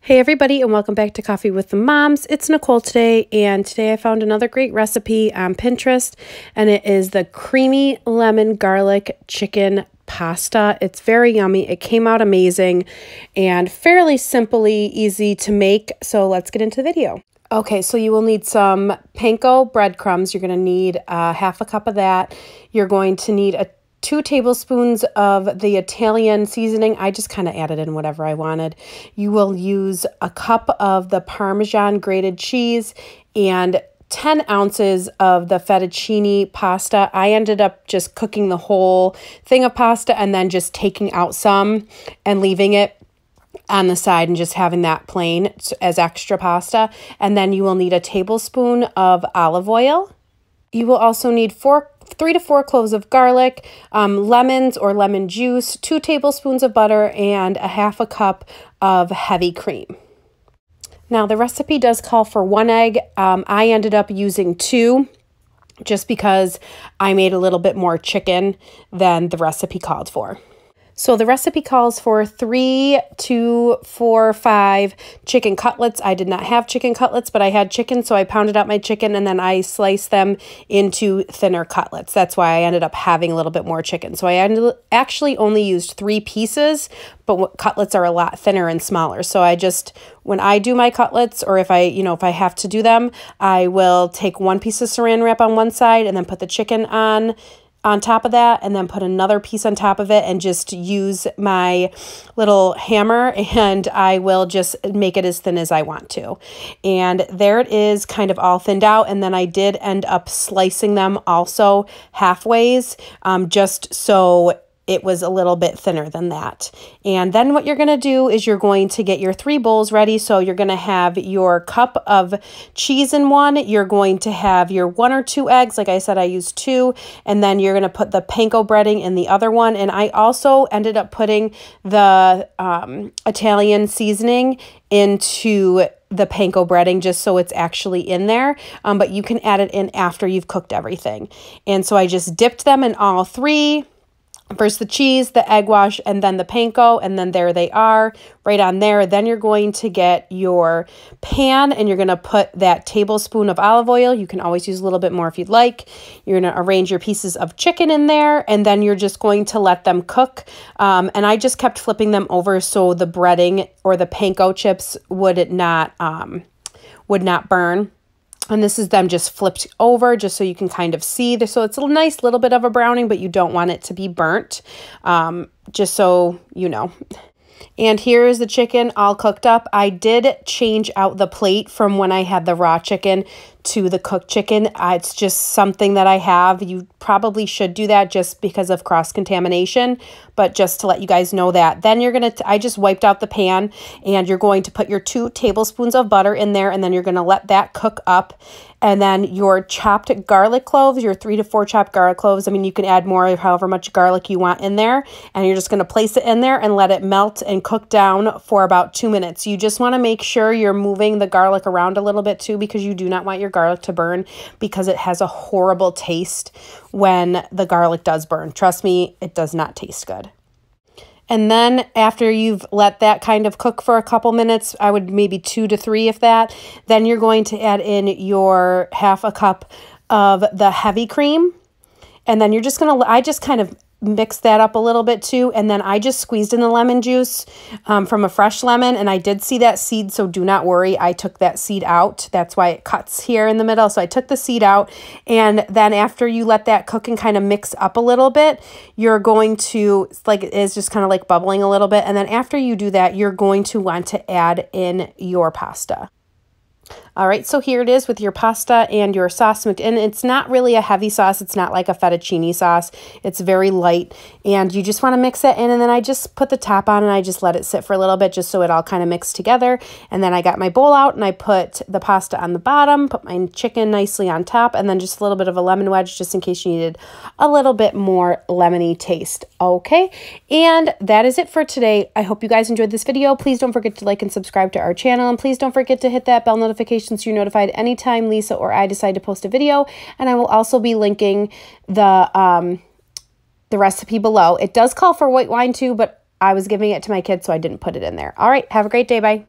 Hey everybody, and welcome back to Coffee with the Moms. It's Nicole today, and today I found another great recipe on Pinterest, and it is the creamy lemon garlic chicken pasta. It's very yummy. It came out amazing and fairly simply easy to make, so let's get into the video. Okay, so you will need some panko breadcrumbs. You're going to need half a cup of that. You're going to need 2 tablespoons of the Italian seasoning. I just kind of added in whatever I wanted. You will use a cup of the Parmesan grated cheese and 10 ounces of the fettuccine pasta. I ended up just cooking the whole thing of pasta and then just taking out some and leaving it on the side and just having that plain as extra pasta. And then you will need a tablespoon of olive oil. You will also need 3 to 4 cloves of garlic, lemons or lemon juice, 2 tablespoons of butter, and a half a cup of heavy cream. Now, the recipe does call for 1 egg. I ended up using 2 just because I made a little bit more chicken than the recipe called for. So the recipe calls for 3 to 4, 5 chicken cutlets. I did not have chicken cutlets, but I had chicken, so I pounded out my chicken and then I sliced them into thinner cutlets. That's why I ended up having a little bit more chicken. So I actually only used 3 pieces, but cutlets are a lot thinner and smaller. So when I do my cutlets, or if I have to do them, I will take 1 piece of saran wrap on one side and then put the chicken on top of that, and then put another piece on top of it and just use my little hammer, and I will just make it as thin as I want to. And there it is, kind of all thinned out. And then I did end up slicing them also halfways, just so it was a little bit thinner than that. And then what you're going to do is you're going to get your 3 bowls ready. So you're going to have your cup of cheese in one. You're going to have your 1 or 2 eggs. Like I said, I used 2. And then you're going to put the panko breading in the other one. And I also ended up putting the Italian seasoning into the panko breading just so it's actually in there, but you can add it in after you've cooked everything. And so I just dipped them in all 3. First the cheese, the egg wash, and then the panko, and then there they are right on there. Then you're going to get your pan and you're going to put that tablespoon of olive oil. You can always use a little bit more if you'd like. You're going to arrange your pieces of chicken in there, and then you're just going to let them cook. And I just kept flipping them over so the breading or the panko chips would not burn. And this is them just flipped over just so you can kind of see. So it's a nice little bit of a browning, but you don't want it to be burnt, just so you know. And here is the chicken all cooked up. I did change out the plate from when I had the raw chicken to the cooked chicken. It's just something that I have. You probably should do that just because of cross-contamination, but just to let you guys know that. Then I just wiped out the pan, and you're going to put your 2 tablespoons of butter in there, and then you're going to let that cook up. And then your chopped garlic cloves, your 3 to 4 chopped garlic cloves. I mean, you can add more, however much garlic you want in there. And you're just going to place it in there and let it melt and cook down for about 2 minutes. You just want to make sure you're moving the garlic around a little bit too, because you do not want your garlic to burn, because it has a horrible taste when the garlic does burn. Trust me, it does not taste good. And then after you've let that kind of cook for a couple minutes, I would maybe 2 to 3 if that, then you're going to add in your half a cup of the heavy cream. And then you're just going to, I just kind of mixed that up a little bit too. And then I just squeezed in the lemon juice from a fresh lemon. And I did see that seed, so do not worry. I took that seed out. That's why it cuts here in the middle. So I took the seed out. And then after you let that cook and kind of mix up a little bit, you're going to, it is just kind of like bubbling a little bit. And then after you do that, you're going to want to add in your pasta. All right, so here it is with your pasta and your sauce mixed in. It's not really a heavy sauce. It's not like a fettuccine sauce. It's very light, and you just want to mix it in. And then I just put the top on and I just let it sit for a little bit just so it all kind of mixed together. And then I got my bowl out and I put the pasta on the bottom, put my chicken nicely on top, and then just a little bit of a lemon wedge just in case you needed a little bit more lemony taste. Okay, and that is it for today. I hope you guys enjoyed this video. Please don't forget to like and subscribe to our channel, and please don't forget to hit that bell notification so you're notified anytime Lisa or I decide to post a video. And I will also be linking the recipe below. It does call for white wine too, but I was giving it to my kids, so I didn't put it in there. All right, have a great day. Bye.